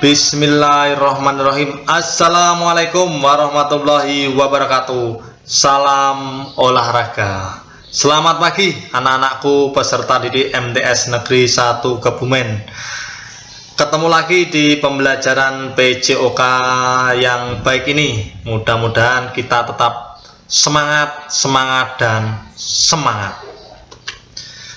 Bismillahirrahmanirrahim. Assalamualaikum warahmatullahi wabarakatuh. Salam olahraga. Selamat pagi anak-anakku peserta didik MTS Negeri 1 Kebumen. Ketemu lagi di pembelajaran PJOK yang baik ini. Mudah-mudahan kita tetap semangat dan semangat.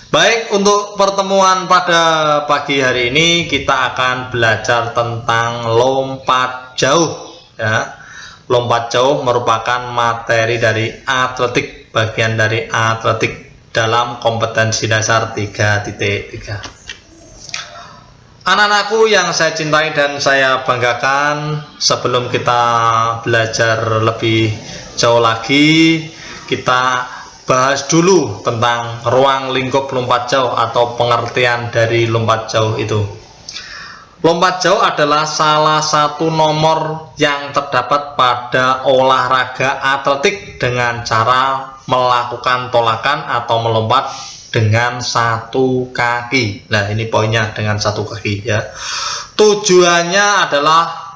Baik, untuk pertemuan pada pagi hari ini kita akan belajar tentang lompat jauh ya. Lompat jauh merupakan materi dari atletik, bagian dari atletik dalam kompetensi dasar 3.3. Anak-anakku yang saya cintai dan saya banggakan, sebelum kita belajar lebih jauh lagi, kita bahas dulu tentang ruang lingkup lompat jauh atau pengertian dari lompat jauh itu. Lompat jauh adalah salah satu nomor yang terdapat pada olahraga atletik dengan cara melakukan tolakan atau melompat dengan satu kaki. Nah, ini poinnya, dengan satu kaki ya. Tujuannya adalah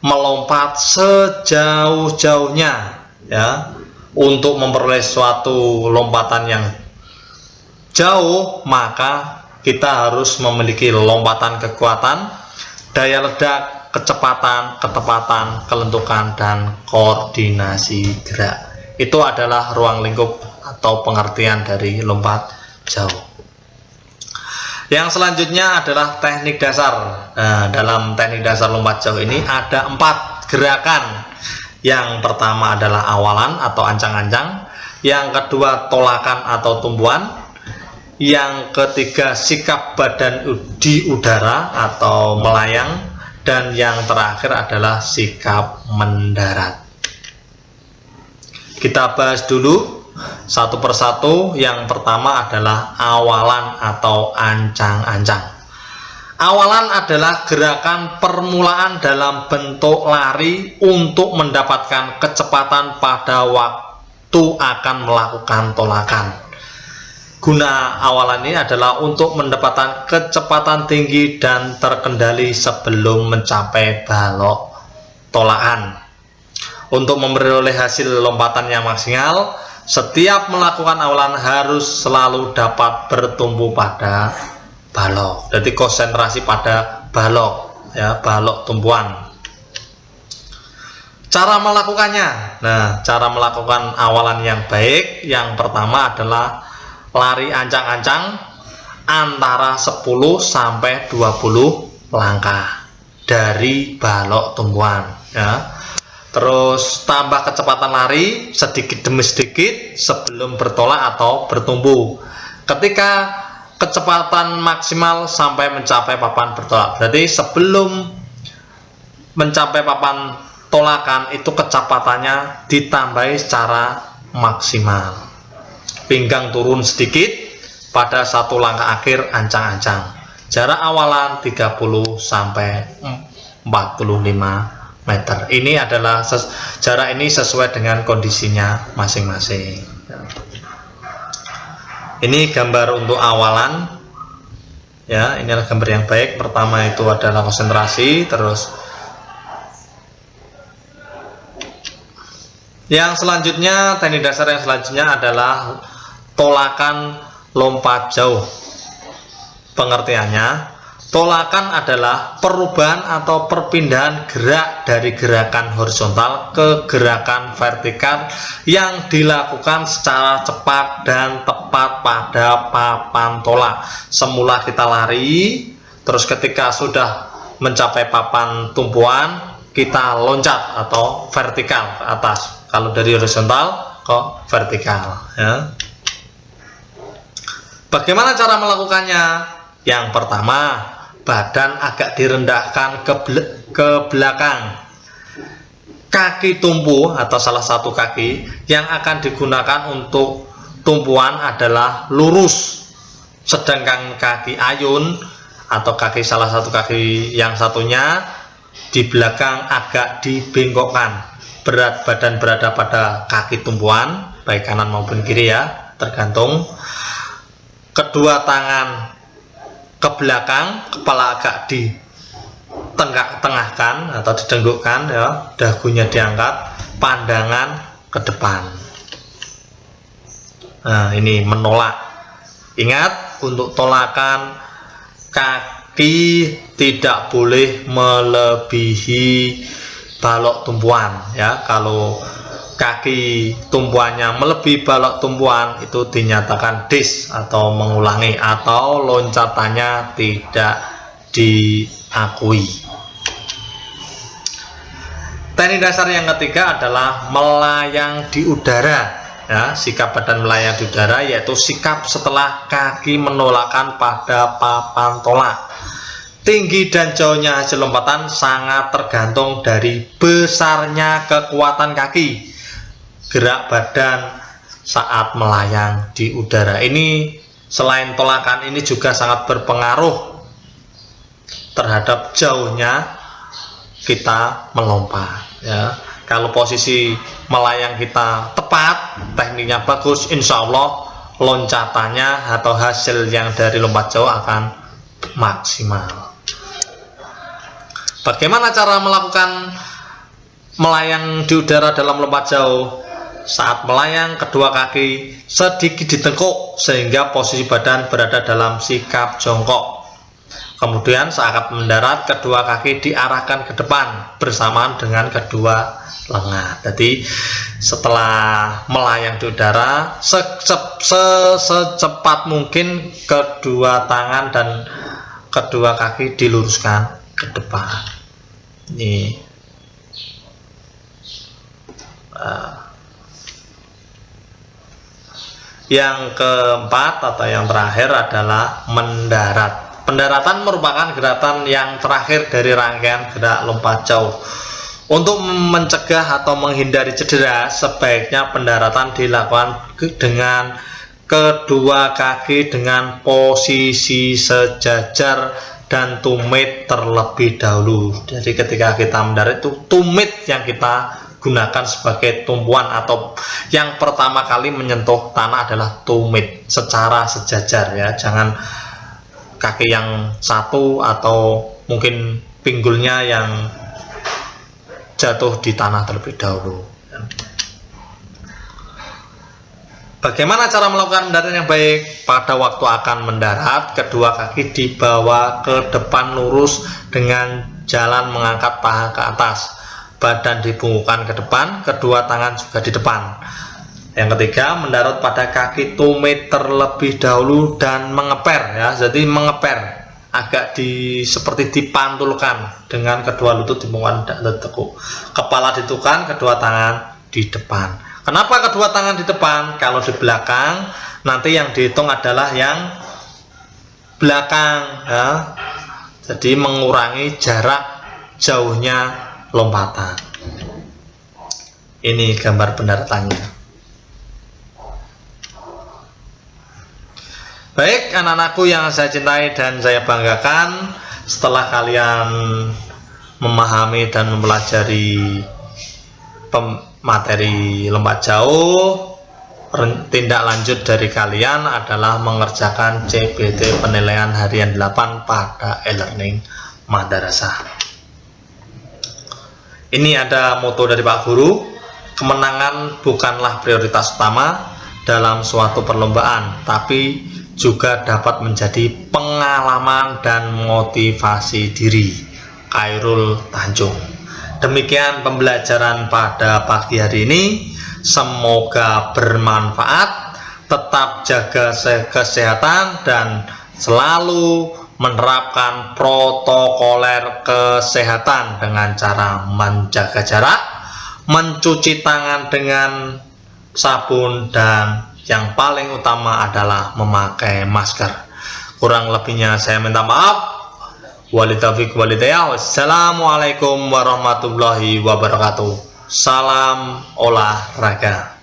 melompat sejauh-jauhnya ya. Untuk memperoleh suatu lompatan yang jauh, maka kita harus memiliki lompatan kekuatan, daya ledak, kecepatan, ketepatan, kelentukan, dan koordinasi gerak. Itu adalah ruang lingkup atau pengertian dari lompat jauh. Yang selanjutnya adalah teknik dasar. Nah, dalam teknik dasar lompat jauh ini ada 4 gerakan. Yang pertama adalah awalan atau ancang-ancang, yang kedua tolakan atau tumpuan, yang ketiga sikap badan di udara atau melayang, dan yang terakhir adalah sikap mendarat. Kita bahas dulu satu persatu. Yang pertama adalah awalan atau ancang-ancang. Awalan adalah gerakan permulaan dalam bentuk lari untuk mendapatkan kecepatan pada waktu akan melakukan tolakan. Guna awalan ini adalah untuk mendapatkan kecepatan tinggi dan terkendali sebelum mencapai balok tolakan. Untuk memperoleh hasil lompatan yang maksimal, setiap melakukan awalan harus selalu dapat bertumpu pada balok. Jadi konsentrasi pada balok ya, balok tumpuan. Cara melakukannya. Nah, cara melakukan awalan yang baik, yang pertama adalah lari ancang-ancang antara 10 sampai 20 langkah dari balok tumpuan ya. Terus tambah kecepatan lari sedikit demi sedikit sebelum bertolak atau bertumpu. Ketika kecepatan maksimal sampai mencapai papan bertolak. Berarti sebelum mencapai papan tolakan itu kecepatannya ditambahi secara maksimal. Pinggang turun sedikit pada satu langkah akhir ancang-ancang. Jarak awalan 30 sampai 45 meter. Ini adalah jarak ini sesuai dengan kondisinya masing-masing. Ini gambar untuk awalan ya, ini adalah gambar yang baik. Pertama itu adalah konsentrasi. Terus yang selanjutnya, teknik dasar yang selanjutnya adalah tolakan lompat jauh. Pengertiannya, tolakan adalah perubahan atau perpindahan gerak dari gerakan horizontal ke gerakan vertikal yang dilakukan secara cepat dan tepat pada papan tolak. Semula kita lari, terus ketika sudah mencapai papan tumpuan, kita loncat atau vertikal ke atas. Kalau dari horizontal ke vertikal ya. Bagaimana cara melakukannya? Yang pertama, badan agak direndahkan ke belakang. Kaki tumpu atau salah satu kaki yang akan digunakan untuk tumpuan adalah lurus, sedangkan kaki ayun atau kaki salah satu kaki yang satunya di belakang agak dibengkokkan. Berat badan berada pada kaki tumpuan, baik kanan maupun kiri ya, tergantung. Kedua tangan ke belakang, kepala agak tengahkan atau didenggukkan ya, dagunya diangkat, pandangan ke depan. Nah, ini menolak. Ingat, untuk tolakan kaki tidak boleh melebihi balok tumpuan ya. Kalau kaki tumpuannya melebihi balok tumpuan itu dinyatakan dis atau mengulangi, atau loncatannya tidak diakui. Teknik dasar yang ketiga adalah melayang di udara ya. Sikap badan melayang di udara yaitu sikap setelah kaki menolakkan pada papan tolak. Tinggi dan jauhnya hasil lompatan sangat tergantung dari besarnya kekuatan kaki. Gerak badan saat melayang di udara ini selain tolakan ini juga sangat berpengaruh terhadap jauhnya kita melompat ya. Kalau posisi melayang kita tepat, tekniknya bagus, insya Allah loncatannya atau hasil yang dari lompat jauh akan maksimal. Bagaimana cara melakukan melayang di udara dalam lompat jauh? Saat melayang, kedua kaki sedikit ditekuk sehingga posisi badan berada dalam sikap jongkok. Kemudian saat mendarat, kedua kaki diarahkan ke depan bersamaan dengan kedua lengan. Jadi setelah melayang di udara, secepat mungkin kedua tangan dan kedua kaki diluruskan ke depan. Ini yang keempat atau yang terakhir adalah mendarat. Pendaratan merupakan gerakan yang terakhir dari rangkaian gerak lompat jauh. Untuk mencegah atau menghindari cedera, sebaiknya pendaratan dilakukan dengan kedua kaki dengan posisi sejajar dan tumit terlebih dahulu. Jadi ketika kita mendarat itu tumit yang kita gunakan sebagai tumpuan, atau yang pertama kali menyentuh tanah adalah tumit secara sejajar ya. Jangan kaki yang satu atau mungkin pinggulnya yang jatuh di tanah terlebih dahulu. Bagaimana cara melakukan mendarat yang baik? Pada waktu akan mendarat, kedua kaki dibawa ke depan lurus dengan jalan mengangkat paha ke atas. Badan dibungkukkan ke depan, kedua tangan juga di depan. Yang ketiga, mendarat pada kaki tumit terlebih dahulu dan mengeper ya. Jadi mengeper agak seperti dipantulkan dengan kedua lutut dibungkukkan dan ditekuk. Kepala ditukar, kedua tangan di depan. Kenapa kedua tangan di depan? Kalau di belakang nanti yang dihitung adalah yang belakang ya. Jadi mengurangi jarak jauhnya lompatan. Ini gambar pendaratannya. Baik, anak-anakku yang saya cintai dan saya banggakan, setelah kalian memahami dan mempelajari materi lompat jauh, tindak lanjut dari kalian adalah mengerjakan CBT penilaian harian 8 pada e-learning madrasah. Ini ada moto dari Pak Guru, kemenangan bukanlah prioritas utama dalam suatu perlombaan, tapi juga dapat menjadi pengalaman dan motivasi diri. Khairul Tanjung. Demikian pembelajaran pada pagi hari ini, semoga bermanfaat. Tetap jaga kesehatan dan selalu menerapkan protokoler kesehatan dengan cara menjaga jarak, mencuci tangan dengan sabun, dan yang paling utama adalah memakai masker. Kurang lebihnya saya minta maaf. Walillahi walhidayah. Wassalamualaikum warahmatullahi wabarakatuh. Salam olahraga.